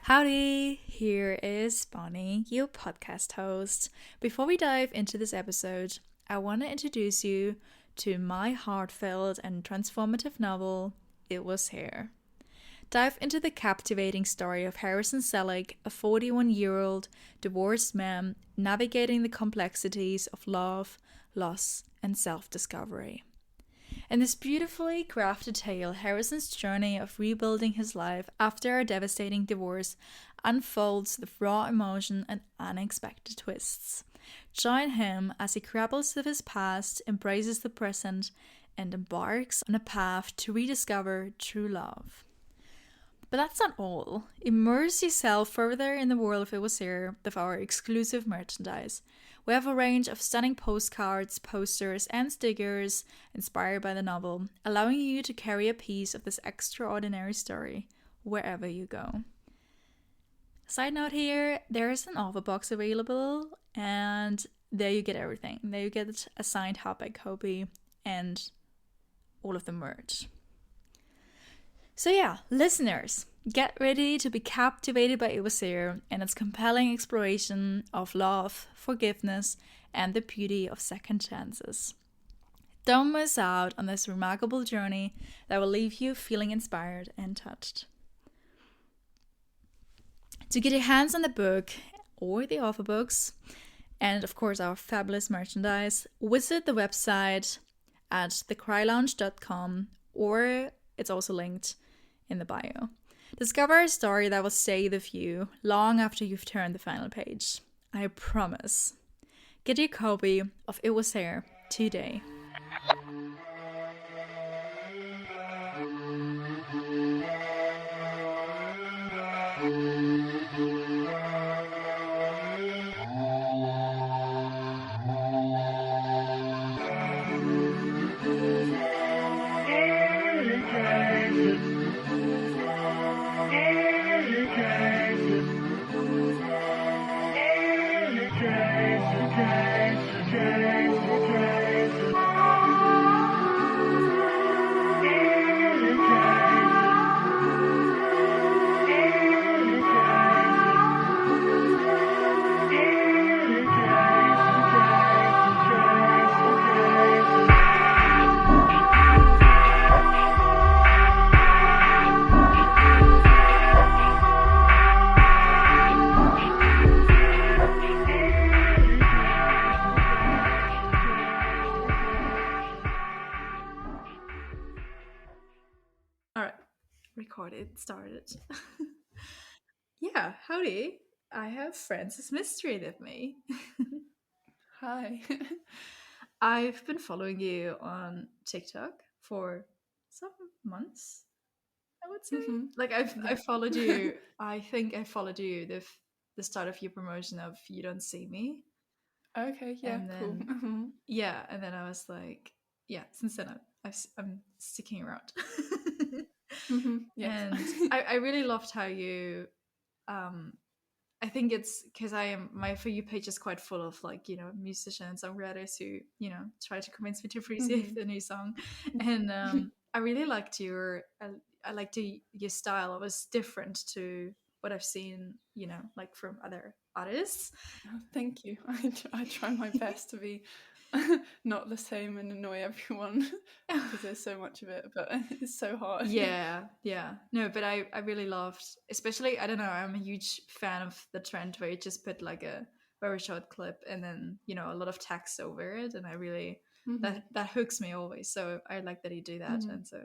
Howdy, here is Bonnie, your podcast host. Before we dive into this episode, I want to introduce you to my heartfelt and transformative novel, It Was Here. Dive into the captivating story of Harrison Selick, a 41-year-old divorced man navigating the complexities of love, loss, and self-discovery. In this beautifully crafted tale, Harrison's journey of rebuilding his life after a devastating divorce unfolds with raw emotion and unexpected twists. Join him as he grapples with his past, embraces the present, and embarks on a path to rediscover true love. But that's not all. Immerse yourself further in the world of It Was Here with our exclusive merchandise. We have a range of stunning postcards, posters, and stickers inspired by the novel, allowing you to carry a piece of this extraordinary story wherever you go. Side note here, there is an offer box available, and there you get everything. There you get a signed hardback copy and all of the merch. So yeah, listeners, get ready to be captivated by It Was Here and its compelling exploration of love, forgiveness, and the beauty of second chances. Don't miss out on this remarkable journey that will leave you feeling inspired and touched. To get your hands on the book or the offer books, and of course our fabulous merchandise, visit the website at thecrylounge.com, or it's also linked in the bio. Discover a story that will stay with you long after you've turned the final page. I promise. Get your copy of It Was Here today. Recorded, started. Yeah, howdy. I have Francis Mistry with me. Hi. I've been following you on TikTok for some months, I would say. Like I followed you. I think I followed you the start of your promotion of You Don't See Me. Okay, yeah, And cool. then and then I was like, yeah, since then I'm sticking around. Yes. And I really loved how you I think it's because my For You page is quite full of like, musicians and songwriters who, try to convince me to appreciate the new song. And I really liked I liked your style. It was different to what I've seen, like from other artists. Oh, thank you. I try my best to be not the same and annoy everyone because there's so much of it, but it's so hard. Yeah. No, but I really loved, especially, I don't know, I'm a huge fan of the trend where you just put like a very short clip and then, a lot of text over it. And I really, that hooks me always. So I like that you do that. And so,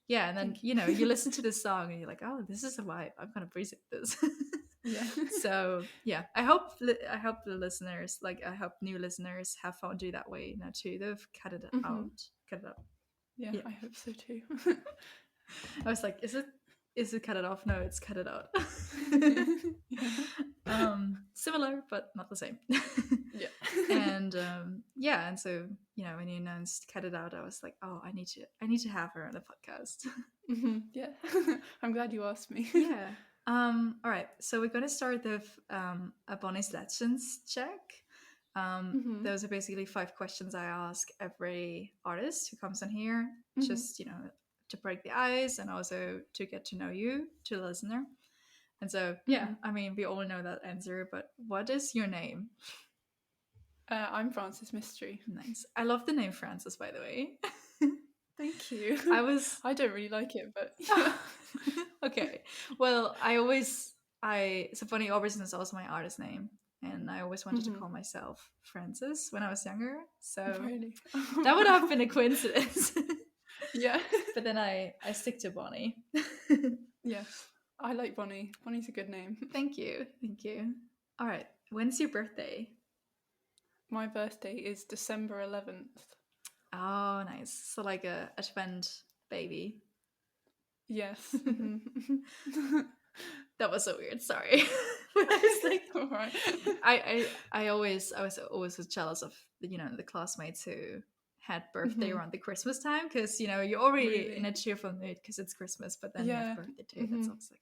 yeah. And then, you listen to this song and you're like, oh, this is a vibe. I'm going to appreciate this. Yeah. So yeah, I hope the listeners, like I hope new listeners have found you that way now too. They've cut it out. Yeah, I hope so too. I was like, is it cut it off? No, it's cut it out. Similar but not the same. Yeah. And and so when you announced cut it out, I was like, oh, I need to have her on the podcast. Yeah. I'm glad you asked me. Yeah. All right, so we're going to start with a Bonnie's Legends check. Those are basically 5 questions I ask every artist who comes on here, just to break the ice and also to get to know you, to the listener. And so, yeah, I mean, we all know that answer, but what is your name? I'm Frances Mistry. Nice. I love the name Francis, by the way. Thank you. I was. I don't really like it, but yeah. Okay. Well, so Bonnie Oberson is also my artist name. And I always wanted to call myself Francis when I was younger. So Really? that would have been a coincidence. Yeah. But then I stick to Bonnie. Yeah. I like Bonnie. Bonnie's a good name. Thank you. Thank you. All right. When's your birthday? My birthday is December 11th. Oh, nice. So like a Advent baby. Yes. That was so weird. Sorry. I was like, all right. I was always jealous of the classmates who had birthday around the Christmas time, because you're already Really? in a cheerful mood because it's Christmas, but then you Yeah. have birthday too. That's always like,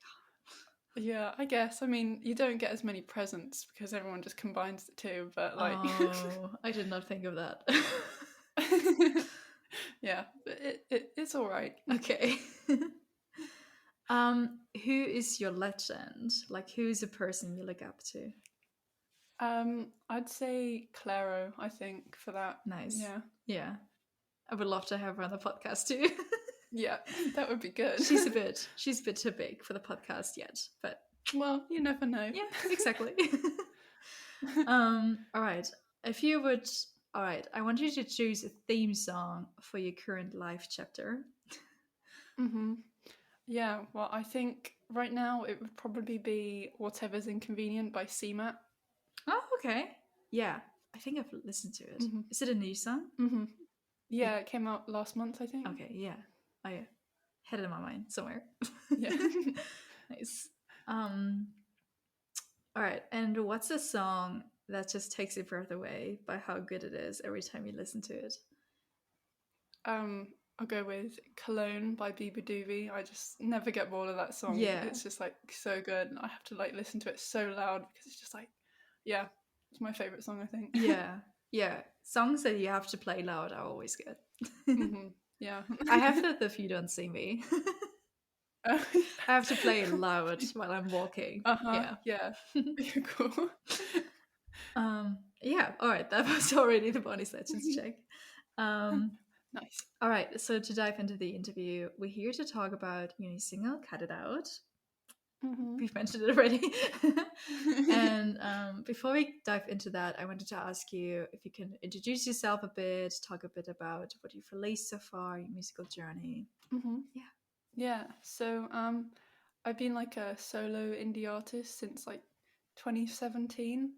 Yeah, I guess. I mean, you don't get as many presents because everyone just combines the two, but like. oh, I did not think of that. Yeah, but it's all right. Okay. Who is your legend? Like, who's a person you look up to? I'd say Claro, I think, for that. Nice. Yeah. Yeah. I would love to have her on the podcast too. Yeah, that would be good. She's a bit too big for the podcast yet, but well, you never know. yeah, exactly. All right. All right, I want you to choose a theme song for your current life chapter. Yeah, well, I think right now it would probably be Whatever's Inconvenient by CMAT. Oh, okay. Yeah, I think I've listened to it. Is it a new song? Yeah, it came out last month, I think. Okay, yeah. I had it in my mind somewhere. Yeah. Nice. All right, and what's a song that just takes your breath away by how good it is every time you listen to it? I'll go with Cologne by Biba Doobie. I just never get bored of that song. Yeah. It's just like so good. I have to like listen to it so loud because it's just like, yeah, it's my favorite song, I think. Yeah. Yeah. Songs that you have to play loud are always good. Yeah. I have that if you don't see me. I have to play it loud while I'm walking. Yeah. You're cool. Yeah, all right, that was already the Bonnie Legends check. Nice. All right, so to dive into the interview, we're here to talk about your new single, Cut It Out. We've mentioned it already. And before we dive into that, I wanted to ask you if you can introduce yourself a bit, talk a bit about what you've released so far, your musical journey. Yeah, so I've been like a solo indie artist since like 2017.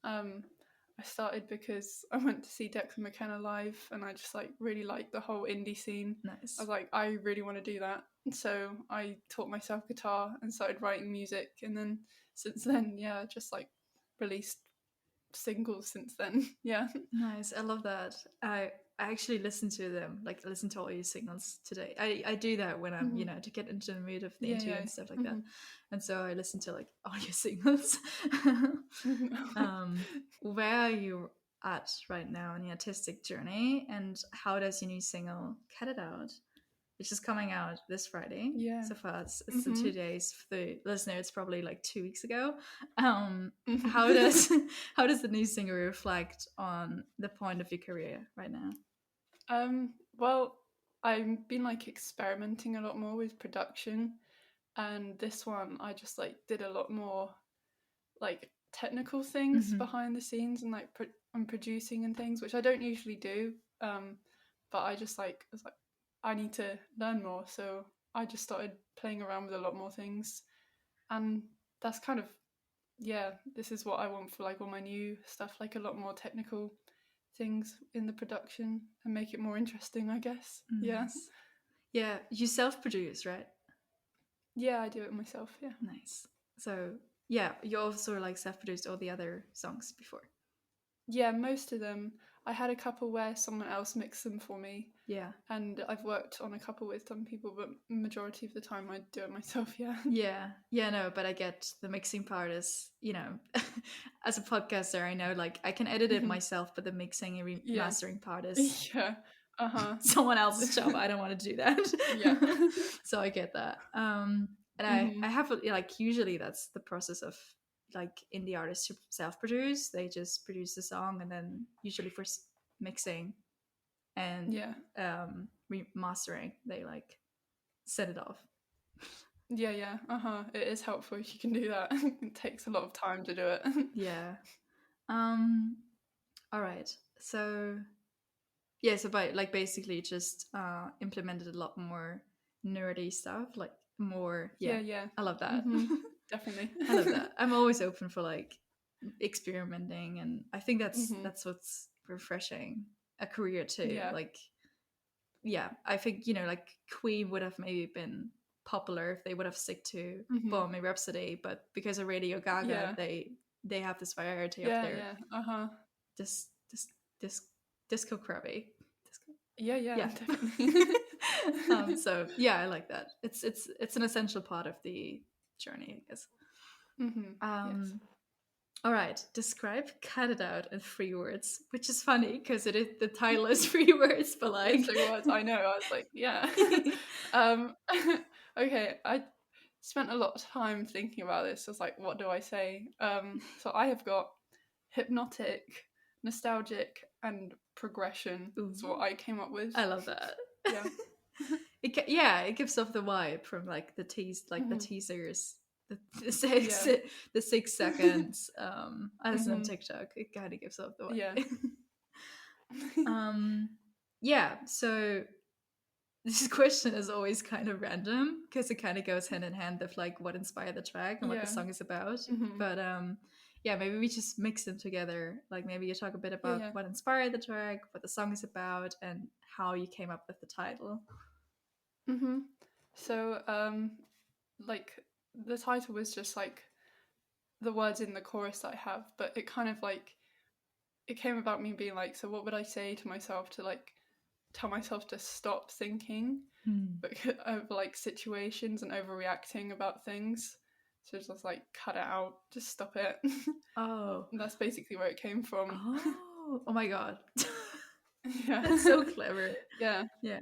I started because I went to see Declan McKenna live and I just like really liked the whole indie scene. Nice. I was like, I really want to do that. So I taught myself guitar and started writing music, and then since then, yeah, just like released singles since then. Yeah. Nice. I love that. I actually listen to them, like listen to all your singles today. I do that when I'm, to get into the mood of the interview and stuff like that. And so I listen to like all your singles. Where are you at right now in your artistic journey, and how does your new single Cut It Out, which is coming out this Friday? Yeah. So far it's the 2 days. For the listener, it's probably like 2 weeks ago. How does the new single reflect on the point of your career right now? Well, I've been like experimenting a lot more with production, and this one I just like did a lot more like technical things behind the scenes and like I'm producing and things, which I don't usually do. But I just like was like I need to learn more, so I just started playing around with a lot more things, and that's kind of this is what I want for like all my new stuff, like a lot more technical things in the production and make it more interesting, I guess. Nice. Yeah, you self-produce, right? Yeah, I do it myself. Yeah. Nice. So yeah, you also like self-produced all the other songs before. Yeah, most of them. I had a couple where someone else mixed them for me. Yeah. And I've worked on a couple with some people, but majority of the time I do it myself, yeah. Yeah, no, but I get the mixing part is, as a podcaster, I know like I can edit it myself, but the mixing and mastering part is someone else's job. I don't want to do that. Yeah. So I get that. And I have like, usually that's the process of like indie artists who self-produce. They just produce the song, and then usually for mixing and Yeah. remastering, they like set it off. Yeah. It is helpful if you can do that. It takes a lot of time to do it. Yeah. All right. So yeah, so by like basically just implemented a lot more nerdy stuff, like more, yeah. Yeah. I love that. Definitely. I love that. I'm always open for like experimenting, and I think that's what's refreshing a career too. Yeah. Like, yeah, I think, you know, like Queen would have maybe been popular if they would have stick to Bohemian Rhapsody, but because of Radio Gaga, Yeah. they have this variety of their Yeah. dis dis dis disco crabby. Yeah, Yeah. definitely. So yeah, I like that. It's an essential part of the journey, I guess. Yes. All right, describe Cut It Out in 3 words, which is funny because it is, the title is 3 words, but like It's like words. I know. I was like, yeah. Okay. I spent a lot of time thinking about this. I was like, what do I say? So I have got hypnotic, nostalgic, and progression. That's what I came up with. I love that. Yeah. It gives off the vibe from like the the teasers, the 6 seconds. I listen on TikTok. It kind of gives off the vibe. Yeah. Yeah. So this question is always kind of random because it kind of goes hand in hand with like what inspired the track and what the Yeah. song is about. Mm-hmm. But yeah, maybe we just mix them together. Like maybe you talk a bit about Yeah. what inspired the track, what the song is about, and how you came up with the title. So, like the title was just like the words in the chorus that I have, but it kind of like it came about me being like, so what would I say to myself to like tell myself to stop thinking over like situations and overreacting about things. So it's just like cut it out, just stop it. Oh. And that's basically where it came from. Oh my god. Yeah. That's so clever. Yeah. Yeah.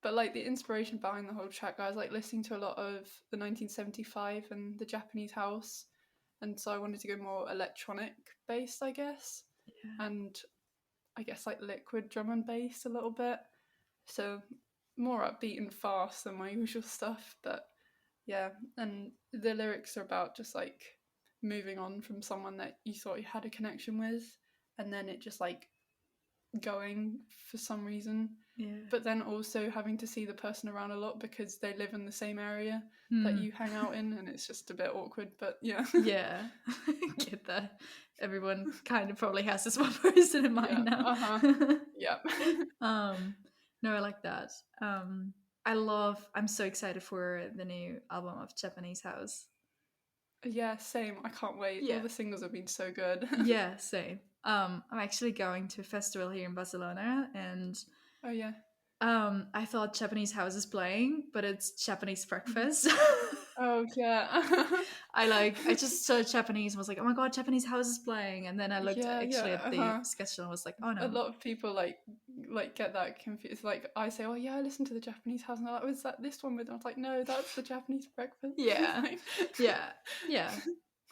But like the inspiration behind the whole track, I was like listening to a lot of the 1975 and the Japanese house, and so I wanted to go more electronic based, I guess, and I guess like liquid drum and bass a little bit, so more upbeat and fast than my usual stuff. But yeah, and the lyrics are about just like moving on from someone that you thought you had a connection with, and then it just like going for some reason. Yeah. But then also having to see the person around a lot because they live in the same area that you hang out in, and it's just a bit awkward. But yeah. Yeah. Get that. Everyone kind of probably has this one person in mind now. Yeah. No, I like that. I'm so excited for the new album of Japanese House. Yeah, same. I can't wait. Yeah. All the singles have been so good. Yeah, same. I'm actually going to a festival here in Barcelona, and Oh yeah. I thought Japanese House is playing, but it's Japanese breakfast. Oh yeah. I just saw Japanese and was like, oh my god, Japanese House is playing, and then I looked at the schedule and was like, oh no. A lot of people like get that confused. Like I say, oh yeah, I listened to the Japanese House, and they're like, was that this one with? I was like, no, that's the Japanese breakfast. Yeah. Yeah.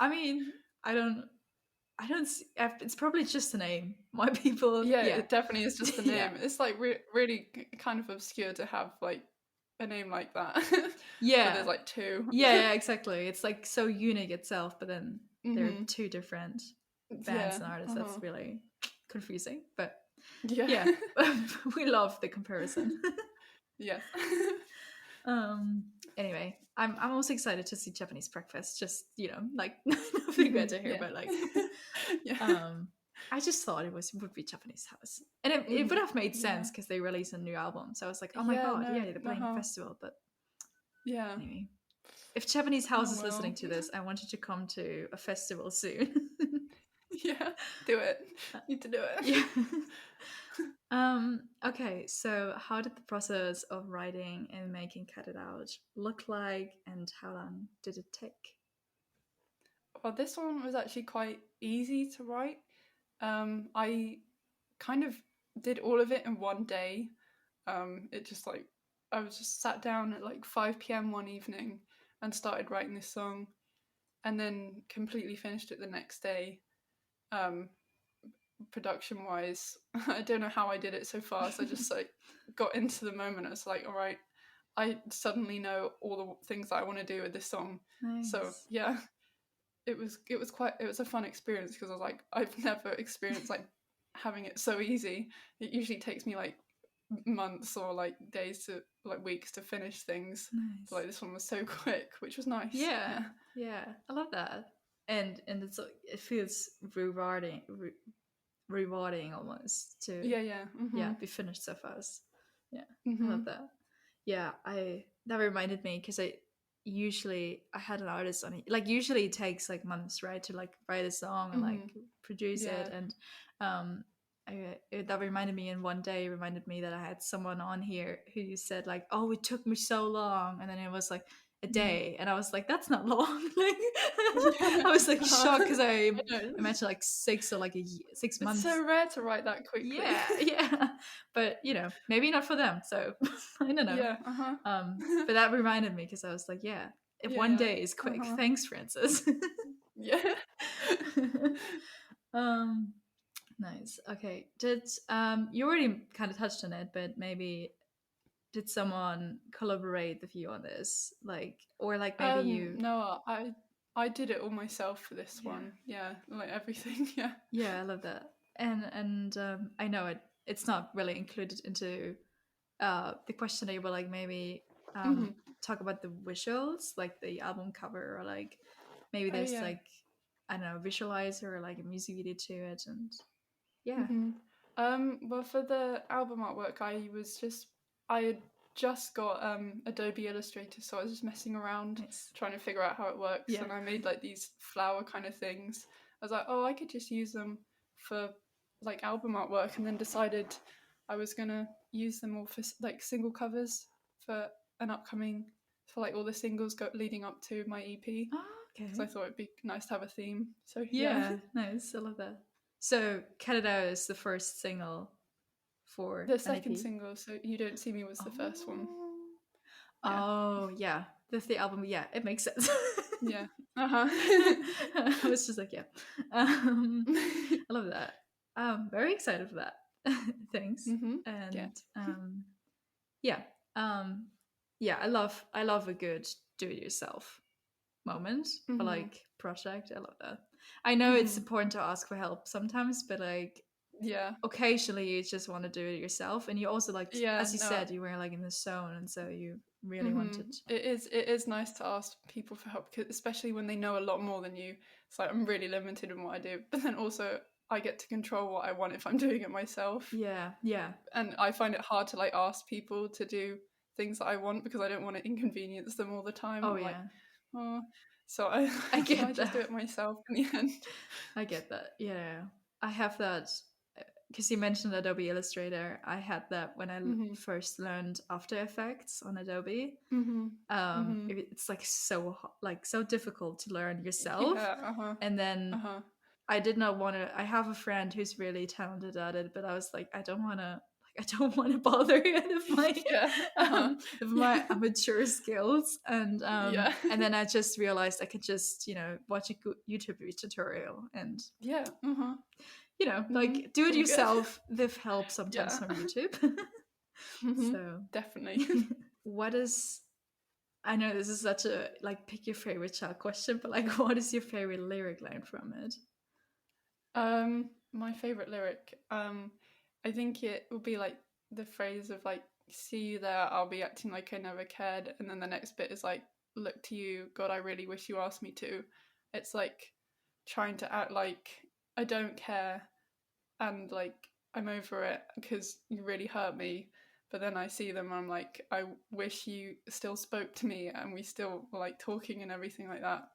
I mean, I don't see, it's probably just a name. My people. Yeah, it definitely is just a name. Yeah. It's like really kind of obscure to have like a name like that. Yeah. But there's like two. Yeah, exactly. It's like so unique itself, but then there are two different bands and artists. That's really confusing. But yeah. We love the comparison. Yes. Anyway, I'm also excited to see Japanese breakfast. Just, you know, like nothing better here, but like I just thought it would be Japanese House, and it would have made sense because they released a new album. So I was like, oh my god, they're playing a festival. But anyway, if Japanese House is listening to this, I want you to come to a festival soon. Yeah, do it. Need to do it. Yeah. Okay, so how did the process of writing and making Cut It Out look like, and how long did it take? Well, this one was actually quite easy to write. I kind of did all of it in one day. It just like I was just sat down at like 5 p.m. one evening and started writing this song, and then completely finished it the next day. Production wise, I don't know how I did it so fast. I just like got into the moment. It's like, all right, I suddenly know all the things that I want to do with this song. So Nice. yeah, it was a fun experience, because I was like, I've never experienced like having it so easy. It usually takes me like months or like days to like weeks to finish things. But, like, Nice. this one was so quick, which was nice. Yeah. Yeah. Yeah. I love that. And it feels rewarding almost to Yeah, yeah. be finished so fast. Yeah. I love Mhm. that. Yeah, I that reminded me because I had an artist on it. Like usually it takes like months, right, to like write a song and like Mhm. produce it. Yeah. And um that reminded me, in one day reminded me that I had someone on here who said like, oh, it took me so long, and then it was like a Mhm. day, and I was like, that's not long. Like Yeah. I was like shocked because I I know. imagine like 6 or like 6 It's months. so rare to write that quickly. Yeah, yeah, but maybe not for them, so I don't know. Yeah. Uh-huh. But that reminded me because I was like, yeah, if Yeah, one yeah. day is quick, Uh-huh. thanks, Francis. Yeah. um nice. Okay, did you already kind of touched on it, but maybe did someone collaborate with you on this, like, or like maybe you? No, I did it all myself for this Yeah. one. Yeah, like everything. Yeah. Yeah, I love that. And I know it's not really included into the questionnaire, but like maybe Mhm. talk about the visuals, like the album cover, or like maybe Oh there's yeah. like, I don't know, visualizer or like a music video to it. And yeah. Mhm. Well, for the album artwork, I had just got Adobe Illustrator, so I was just messing around Nice. trying to figure out how it works, Yeah. and I made like these flower kind of things. I was like, oh, I could just use them for like album artwork, and then decided I was gonna use them all for like single covers for an upcoming for like all the singles leading up to my EP, Oh, because I okay. thought it'd be nice to have a theme. So yeah. Yeah, nice. I love that. So Canada is the first single for The an second EP. single, so You Don't See Me, was the first one. Oh. Yeah. Oh, yeah. The album, yeah, it makes sense. Yeah. Uh-huh. I was just like, yeah. I love that. Very excited for that. Thanks. Mhm. Yeah. And yeah. Um yeah, I love a good do it yourself moment for Mhm. like project. I love that. I know it's Mhm. important to ask for help sometimes, but like Yeah. occasionally you just want to do it yourself, and you also like, Yeah. as you No. said, you were like in the zone, and so you really Mhm. wanted. It is nice to ask people for help, especially when they know a lot more than you. It's like, I'm really limited in what I do, but then also I get to control what I want if I'm doing it myself. Yeah, yeah. And I find it hard to like ask people to do things that I want, because I don't want to inconvenience them all the time. Oh I'm like, yeah. oh, so I I so I get just do that. it myself in the end. I get that. Yeah. I have that because you mentioned Adobe Illustrator. I had that when I Mhm. first learned After Effects on Adobe. Mhm. Mhm. It's like like so difficult to learn yourself. Yeah. Uh-huh. And then Uh-huh. I did not want to. I have a friend who's really talented at it, but I was like, I don't want to. Like, I don't want to bother Yeah. Uh-huh. of my amateur skills. Yeah. And then I just realized I could just watch a YouTube tutorial and Yeah. Uh-huh. Mhm. like do it All good. yourself with help sometimes Yeah. from YouTube. Mhm. So Definitely. what is I know this is such a like pick your favorite child question, but like what is your favorite lyric line from it? My favorite lyric. I think it would be like the phrase of like, "See you there, I'll be acting like I never cared," and then the next bit is like, "Look to you, God, I really wish you asked me to." It's like trying to act like I don't care, and like I'm over it because you really hurt me. But then I see them and I'm like, I wish you still spoke to me and we still were like talking and everything like that,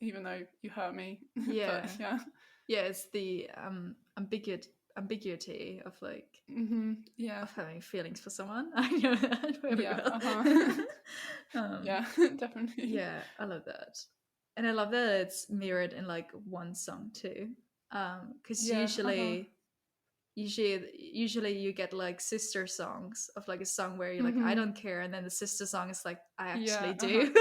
even though you hurt me. But Yeah. yeah. Yeah, it's the ambiguity of like Yeah. of having feelings for someone. I know that very Yeah. well. Uh-huh. um, Yeah, definitely. yeah, I love that, and I love that it's mirrored in like one song too. Because Yeah. Uh-huh. usually usually you get like sister songs of like a song where you're like, I don't care, and then the sister song is like, I actually Yeah. do.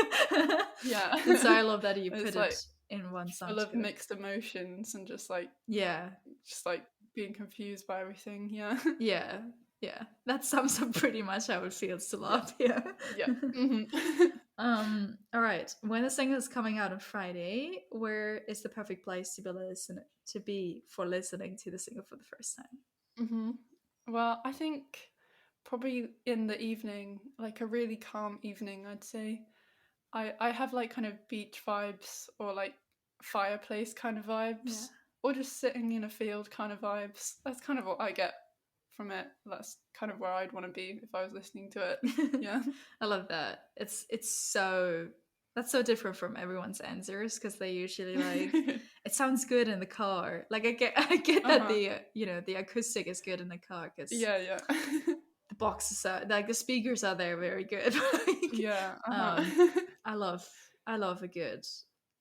Yeah. And so I love that you It's put it like in one song full of too. mixed emotions and Yeah, just like being confused by everything. Yeah. yeah, yeah. That sums up pretty much how it feels to Yeah. love. Yeah. Yeah. Hmm. All right. When the single is coming out on Friday, where is the perfect place to be for listening to the single for the first time? Hmm. Well, I think probably in the evening, like a really calm evening, I'd say. I have like kind of beach vibes or like fireplace kind of Yeah. vibes or just sitting in a field kind of vibes. That's kind of what I get from it. That's kind of where I'd want to be if I was listening to it. Yeah. I love that. It's so that's so different from everyone's answers because they usually like it sounds good in the car. Like I get that Uh-huh. the the acoustic is good in the car because Yeah, yeah. the boxes are like the speakers are there very good. Like, Yeah, um, uh-huh. I love I love a good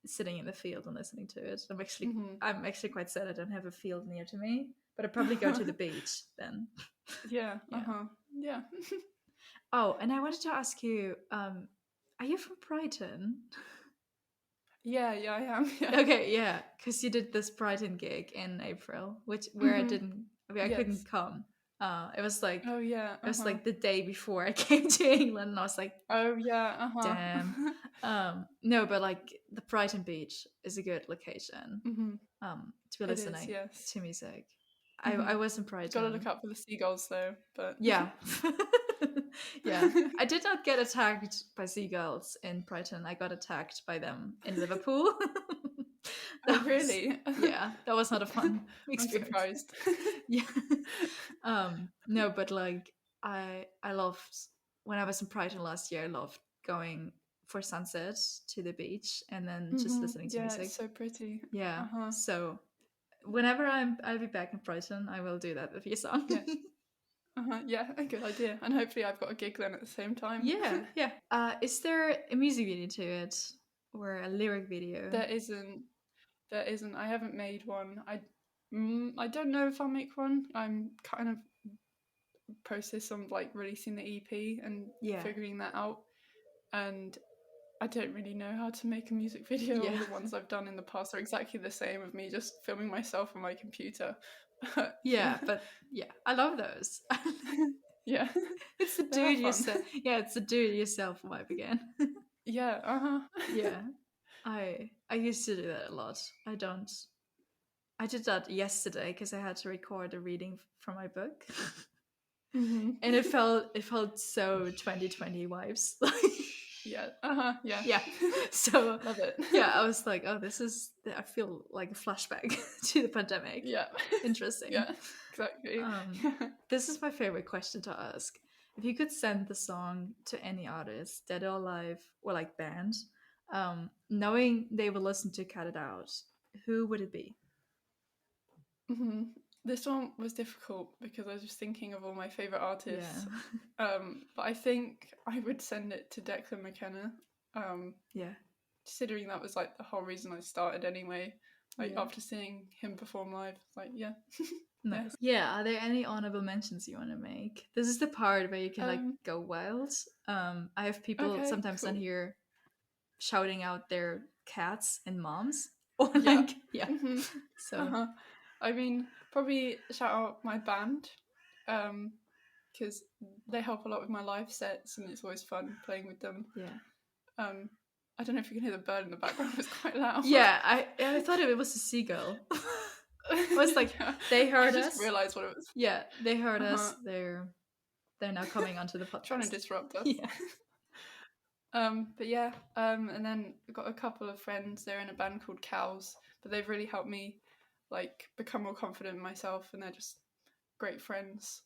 sitting in the field and listening to it. Hmm. I'm actually quite sad I don't have a field near to me, but I'd probably go to the beach then. Yeah, Yeah. uh-huh. Yeah. Oh, and I wanted to ask you, are you from Brighton? Yeah, yeah, I am. Yeah. Okay, yeah, because you did this Brighton gig in April, which where Hmm. I Yes. couldn't come. It was like Oh yeah, uh-huh. the day before I came to England, and I was like, Oh yeah, uh-huh. damn. No, but like the Brighton Beach is a good location Hmm. to be It is, listening yes. to music. Hmm. I was in Gotta look Brighton. out for the seagulls though, but Yeah. Yeah. I did not get attacked by seagulls in Brighton. I got attacked by them in Liverpool. Oh That was really? yeah, that was not a fun I'm experience. surprised. Yeah. No, but like I loved when I was in Brighton last year, I loved going for sunset to the beach and then just Hmm. listening to Yeah, it's music. so pretty. Yeah. Uh-huh. So whenever I'll be back in Brighton, I will do that with your song. Yes. Uh-huh. Yeah, a good idea. And hopefully I've got a gig then at the same time. Yeah, yeah. Is there a music video to it or a lyric video? There isn't. There isn't. I haven't made one. I don't know if I'll make one. I'm kind of process on like releasing the EP and Yeah, figuring that out. And I don't really know how to make a music video. All yeah, the ones I've done in the past are exactly the same of me just filming myself on my computer. But yeah. yeah. But yeah, I love those. Yeah. It's the They do are it fun. yourself. Yeah, it's the do it yourself vibe again. Yeah, uh-huh. Yeah, I used to do that a lot. I don't. I did that yesterday because I had to record a reading from my book, Hmm. and it felt so 2020 vibes. Yeah, uh-huh, yeah. Yeah, so Love it. yeah, I was like, oh, this is. I feel like a flashback to the pandemic. Yeah. Interesting. Yeah, exactly. This is my favorite question to ask. If you could send the song to any artist, dead or alive, or like band, knowing they will listen to Cut It Out, who would it be? Hmm. This one was difficult because I was just thinking of all my favourite Yeah. artists. But I think I would send it to Declan McKenna. Um, Yeah. considering that was like the whole reason I started anyway. Like Yeah. after seeing him perform live, like yeah. Yeah. Nice. Yeah, are there any honorable mentions you want to make? This is the part where you can like Um, go wild. I have people okay, sometimes on cool. here shouting out their cats and moms. Or Yeah. like, yeah. Hmm. So, Uh-huh. I mean, probably shout out my band. Because they help a lot with my live sets and it's always fun playing with them. yeah. Um, I don't know if you can hear the bird in the background, it's quite loud. Yeah, I thought it was a seagull. I was like, Yeah, they I heard just us. realised what it was. Yeah, they heard Uh-huh. us. They're now coming onto the Trying to podcast. disrupt us. Yeah. But yeah, and then I've got a couple of friends. They're in a band called Cows, but they've really helped me like become more confident in myself, and they're just great friends.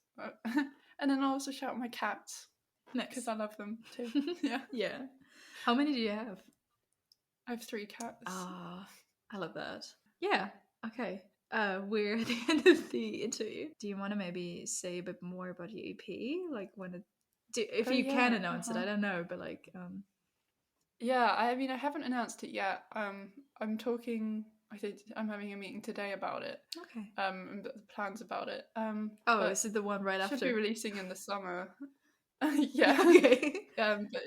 And then I also shout my cats because Nice. I love them too. Yeah, Yeah. How many do you have? I have 3 cats. Ah, I love that. Yeah. Okay. We're at the end of the interview. Do you want to maybe say a bit more about your EP? Like when it, if Oh you can yeah, announce it, I don't know, but like, yeah. I mean, I haven't announced it yet. I'm talking. I think I'm having a meeting today about it. Okay. And the plans about it. Is it the one right after? Should be releasing in the summer. Yeah. Okay. But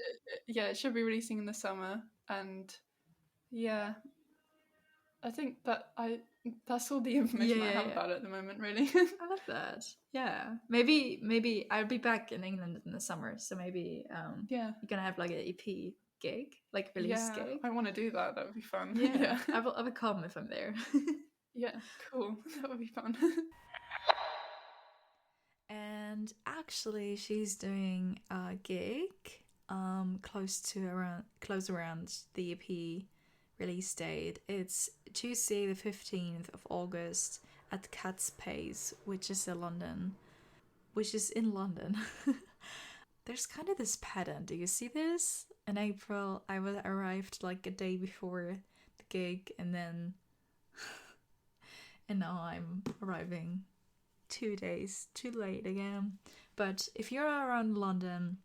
yeah, it should be releasing in the summer, and yeah, I think that's all the information I have about it at the moment, really. I love that. Yeah, maybe I'll be back in England in the summer, so maybe Yeah. you're gonna have like an EP gig, like release gig. I want to do that. That would be fun. Yeah. I will come if I'm there. Yeah, cool. That would be fun. And actually, she's doing a gig close around the EP release date. It's Tuesday the 15th of August at Cat's Pace, which is in London. There's kind of this pattern. Do you see this? In April, I arrived like a day before the gig, and then and now I'm arriving 2 days too late again. But if you're around London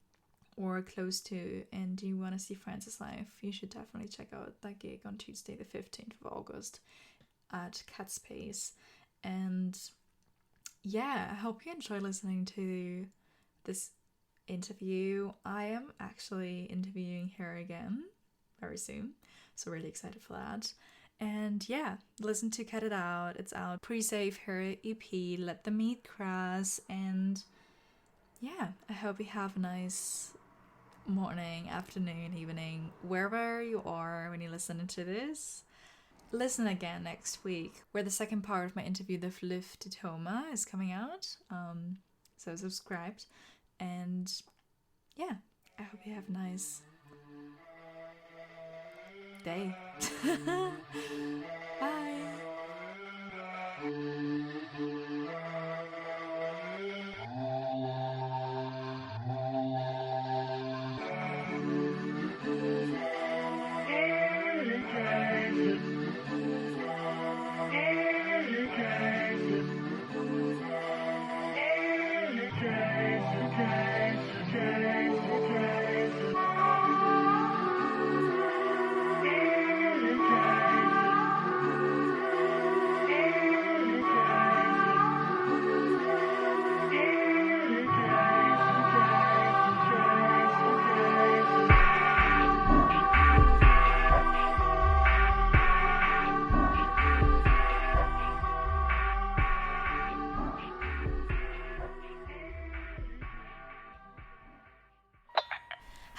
or close to and you want to see Francis live, you should definitely check out that gig on Tuesday the 15th of August at Cat's Pace. And yeah, I hope you enjoy listening to this interview. I am actually interviewing her again very soon, so really excited for that. And yeah, listen to Cut It Out. It's out. Pre-save her EP, Let the Meat Crass. And yeah, I hope you have a nice morning, afternoon, evening, wherever you are when you listen to this. Listen again next week, where the second part of my interview with Liv Titoma is coming out. So subscribed. And yeah, I hope you have a nice day. Bye.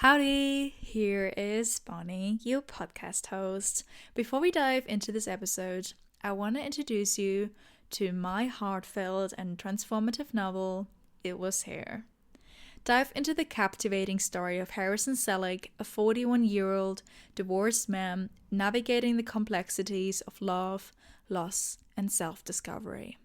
Howdy, here is Bonnie, your podcast host. Before we dive into this episode, I want to introduce you to my heartfelt and transformative novel, It Was Here. Dive into the captivating story of Harrison Selick, a 41-year-old divorced man navigating the complexities of love, loss, and self-discovery.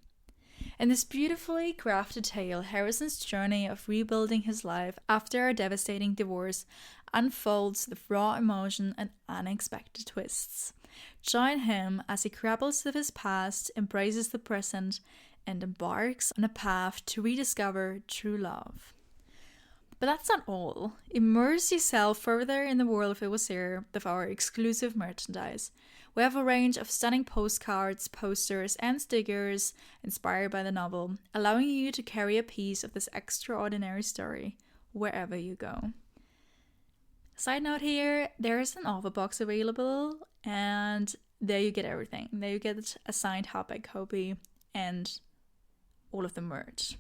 In this beautifully crafted tale, Harrison's journey of rebuilding his life after a devastating divorce unfolds with raw emotion and unexpected twists. Join him as he grapples with his past, embraces the present, and embarks on a path to rediscover true love. But that's not all. Immerse yourself further in the world of It Was Here with our exclusive merchandise. We have a range of stunning postcards, posters, and stickers inspired by the novel, allowing you to carry a piece of this extraordinary story wherever you go. Side note here, there is an offer box available, and there you get everything. There you get a signed hardback copy and all of the merch.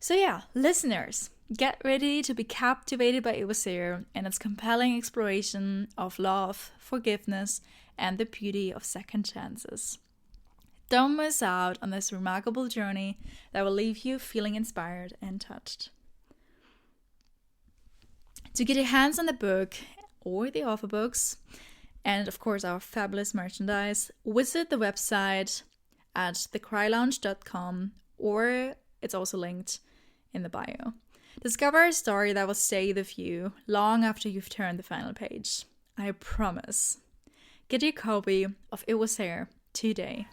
So yeah, listeners, get ready to be captivated by It Was Here and its compelling exploration of love, forgiveness, and the beauty of second chances. Don't miss out on this remarkable journey that will leave you feeling inspired and touched. To get your hands on the book or the author books, and of course our fabulous merchandise, visit the website at thecrylounge.com, or it's also linked in the bio. Discover a story that will stay with you long after you've turned the final page. I promise. Get your copy of It Was Here today.